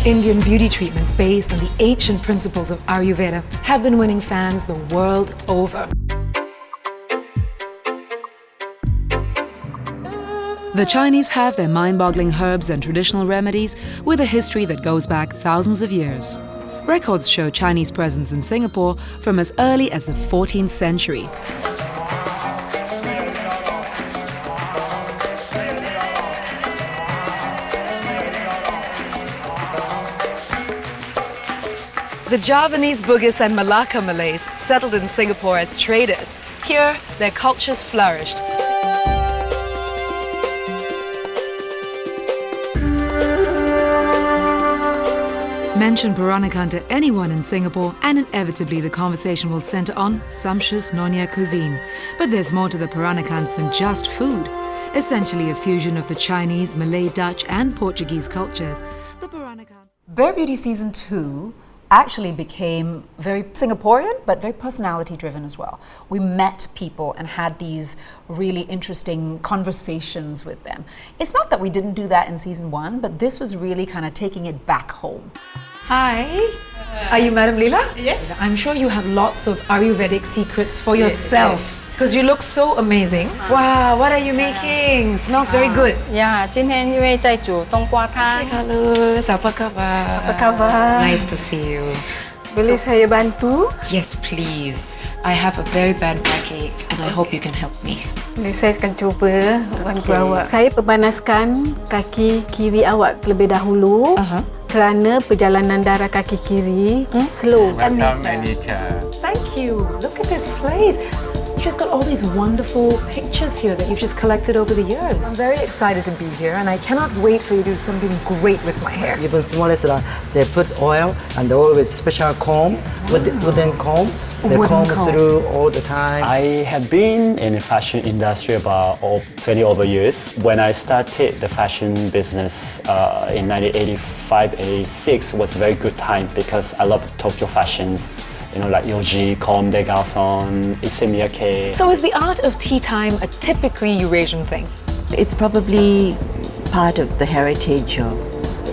Indian beauty treatments based on the ancient principles of Ayurveda have been winning fans the world over. The Chinese have their mind-boggling herbs and traditional remedies with a history that goes back thousands of years. Records show Chinese presence in Singapore from as early as the 14th century. The Javanese, Bugis and Malacca Malays settled in Singapore as traders. Here, their cultures flourished. Mention Peranakan to anyone in Singapore and inevitably the conversation will center on sumptuous Nyonya cuisine. But there's more to the Peranakans than just food. Essentially a fusion of the Chinese, Malay, Dutch and Portuguese cultures. The Peranakans... Bare Beauty Season 2 actually became very Singaporean, but very personality-driven as well. We met people and had these really interesting conversations with them. It's not that we didn't do that in Season 1, but this was really kind of taking it back home. Hi. Are you Madam Leela? Yes. I'm sure you have lots of Ayurvedic secrets for yourself. Because you look so amazing. Wow, what are you making? Smells very good. Yeah, 今天因为在煮冬瓜汤。Halo, apa kabar? Apa kabar? Nice to see you. Boleh saya bantu? Yes, please. I have a very bad backache and I hope you can help me. Saya akan cuba bantu awak. Saya perpanaskan kaki kiri awak terlebih dahulu. Kerana perjalanan darah kaki kiri slow. Welcome, Anita. Thank you. Look at this place. You've just got all these wonderful pictures here that you've just collected over the years. I'm very excited to be here and I cannot wait for you to do something great with my hair. Even smallest, they put oil and they always special comb, wooden comb. They comb through all the time. I have been in the fashion industry about 20 over years. When I started the fashion business in 1985-86 was a very good time because I love Tokyo fashions. You know, like Yoji, Comme des Garçons, Issey Miyake. So is the art of tea time a typically Eurasian thing? It's probably part of the heritage of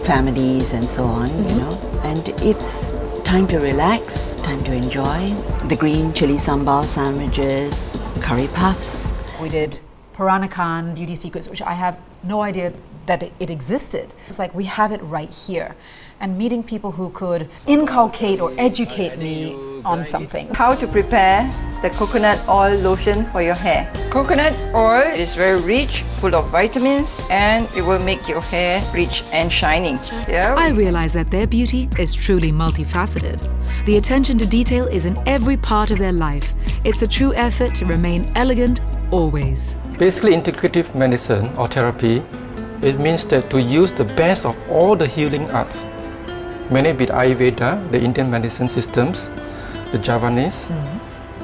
families and so on, you know, and it's time to relax, time to enjoy. The green chili sambal sandwiches, curry puffs. We did Peranakan Beauty Secrets, which I have no idea that it existed. It's like we have it right here. And meeting people who could inculcate or educate me on something. How to prepare the coconut oil lotion for your hair. Coconut oil is very rich, full of vitamins, and it will make your hair rich and shining. Yeah. I realize that their beauty is truly multifaceted. The attention to detail is in every part of their life. It's a true effort to remain elegant always. Basically, integrative medicine or therapy, it means that to use the best of all the healing arts. Many with Ayurveda, the Indian medicine systems, the Javanese,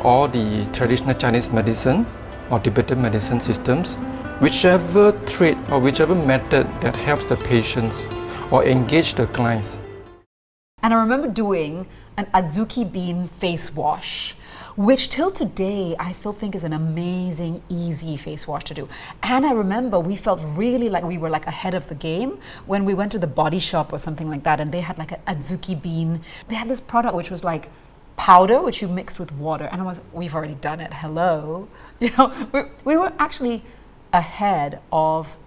or the traditional Chinese medicine or Tibetan medicine systems, whichever treat or whichever method that helps the patients or engage the clients. And I remember doing an adzuki bean face wash, which till today I still think is an amazing, easy face wash to do. And I remember we felt really like we were like ahead of the game when we went to the Body Shop or something like that and they had like an adzuki bean. They had this product which was like powder which you mixed with water and I was, we've already done it, hello. You know, we were actually ahead of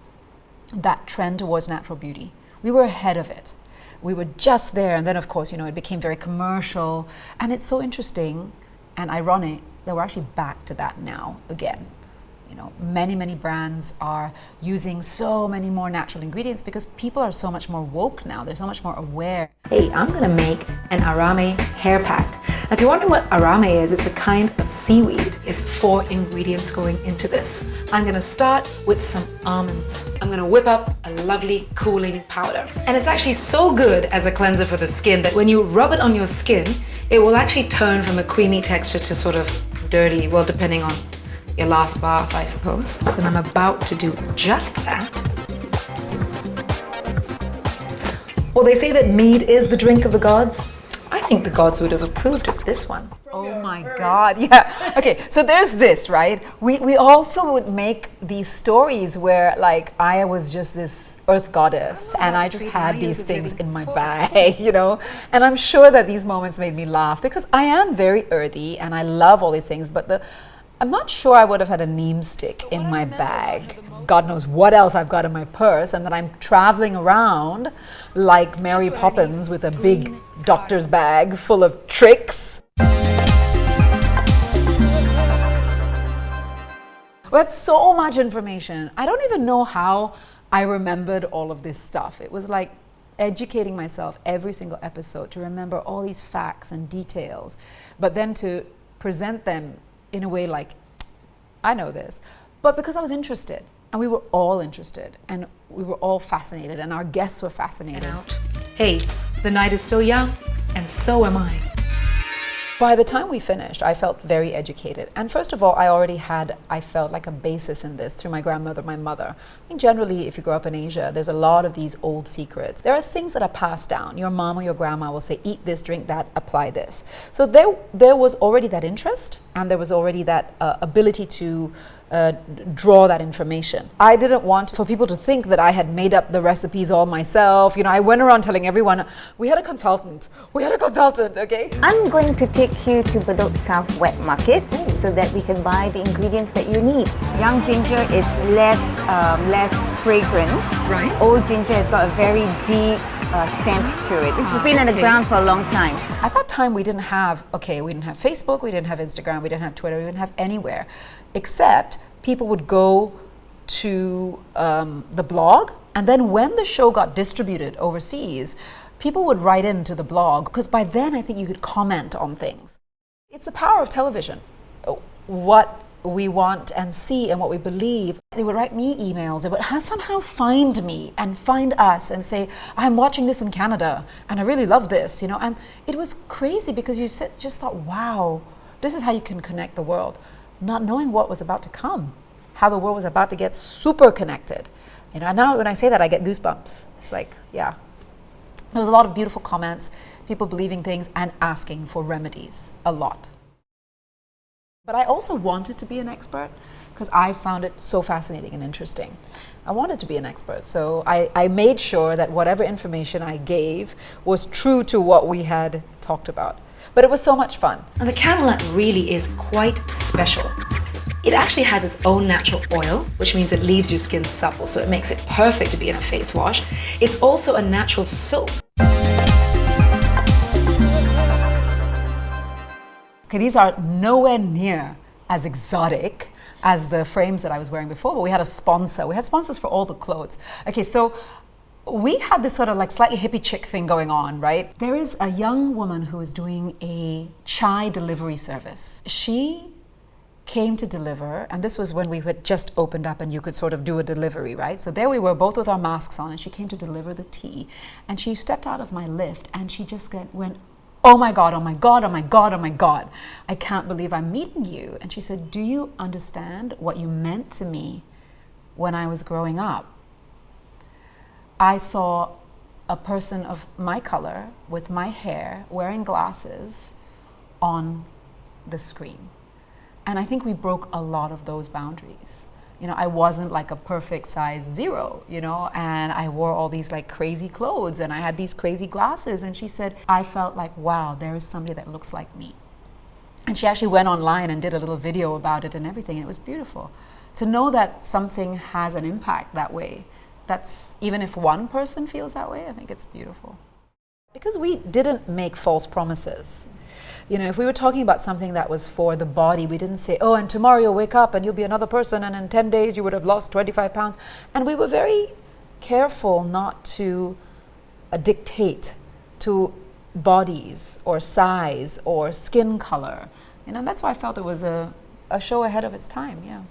that trend towards natural beauty. We were ahead of it. We were just there and then of course, you know, it became very commercial and it's so interesting and ironic that we're actually back to that now again. You know, many brands are using so many more natural ingredients because people are so much more woke now. They're so much more aware. Hey, I'm gonna make an arame hair pack. Now, if you're wondering what arame is, it's a kind of seaweed. There's 4 ingredients going into this. I'm gonna start with some almonds. I'm gonna whip up a lovely cooling powder. And it's actually so good as a cleanser for the skin that when you rub it on your skin, it will actually turn from a creamy texture to sort of dirty, well, depending on your last bath, I suppose. So I'm about to do just that. Well, they say that mead is the drink of the gods. I think think the gods would have approved of this one. Oh my God, yeah. Okay, so there's this, right? We also would make these stories where like I was just this earth goddess and I just had these things in my bag, you know? And I'm sure that these moments made me laugh because I am very earthy and I love all these things, but I'm not sure I would have had a neem stick in my bag. God knows what else I've got in my purse, and that I'm traveling around like Mary Poppins with a big doctor's bag full of tricks. We had so much information. I don't even know how I remembered all of this stuff. It was like educating myself every single episode to remember all these facts and details, but then to present them in a way like, I know this, but because I was interested, and we were all interested, and we were all fascinated, and our guests were fascinated. Hey, the night is still young, and so am I. By the time we finished, I felt very educated. And first of all, I felt like a basis in this through my grandmother, my mother. I think generally, if you grow up in Asia, there's a lot of these old secrets. There are things that are passed down. Your mom or your grandma will say, eat this, drink that, apply this. So there was already that interest, and there was already that ability to draw that information. I didn't want for people to think that I had made up the recipes all myself. You know, I went around telling everyone, we had a consultant, okay? I'm going to take you to Bedok South Wet Market so that we can buy the ingredients that you need. Young ginger is less fragrant. Right. Old ginger has got a very deep scent to it. It's been on the ground for a long time. At that time, we didn't have Facebook, we didn't have Instagram, we didn't have Twitter, we didn't have anywhere, except people would go to the blog, and then when the show got distributed overseas, people would write into the blog, because by then I think you could comment on things. It's the power of television. What we want and see and what we believe. They would write me emails. They would somehow find me and find us and say, I'm watching this in Canada and I really love this, you know. And it was crazy because you just thought, wow, this is how you can connect the world. Not knowing what was about to come, how the world was about to get super connected. You know, and now when I say that, I get goosebumps. It's like, yeah. There was a lot of beautiful comments, people believing things and asking for remedies, a lot. But I also wanted to be an expert because I found it so fascinating and interesting. I wanted to be an expert, so I made sure that whatever information I gave was true to what we had talked about. But it was so much fun. And the camelot really is quite special. It actually has its own natural oil, which means it leaves your skin supple, so it makes it perfect to be in a face wash. It's also a natural soap. Okay, these are nowhere near as exotic as the frames that I was wearing before, but we had a sponsor. We had sponsors for all the clothes. Okay, so we had this sort of like slightly hippie chick thing going on, right? There is a young woman who is doing a chai delivery service. She came to deliver, and this was when we had just opened up and you could sort of do a delivery, right? So there we were, both with our masks on, and she came to deliver the tea. And she stepped out of my lift and she just went, oh my God, oh my God, oh my God, oh my God. I can't believe I'm meeting you. And she said, do you understand what you meant to me when I was growing up? I saw a person of my color with my hair wearing glasses on the screen. And I think we broke a lot of those boundaries. You know, I wasn't like a perfect size 0, you know, and I wore all these like crazy clothes and I had these crazy glasses. And she said, I felt like, wow, there is somebody that looks like me. And she actually went online and did a little video about it and everything. And it was beautiful. To know that something has an impact that way, that's, even if one person feels that way, I think it's beautiful. Because we didn't make false promises. You know, if we were talking about something that was for the body, we didn't say, oh, and tomorrow you'll wake up and you'll be another person and in 10 days you would have lost 25 pounds. And we were very careful not to dictate to bodies or size or skin color. You know, and that's why I felt it was a show ahead of its time, yeah.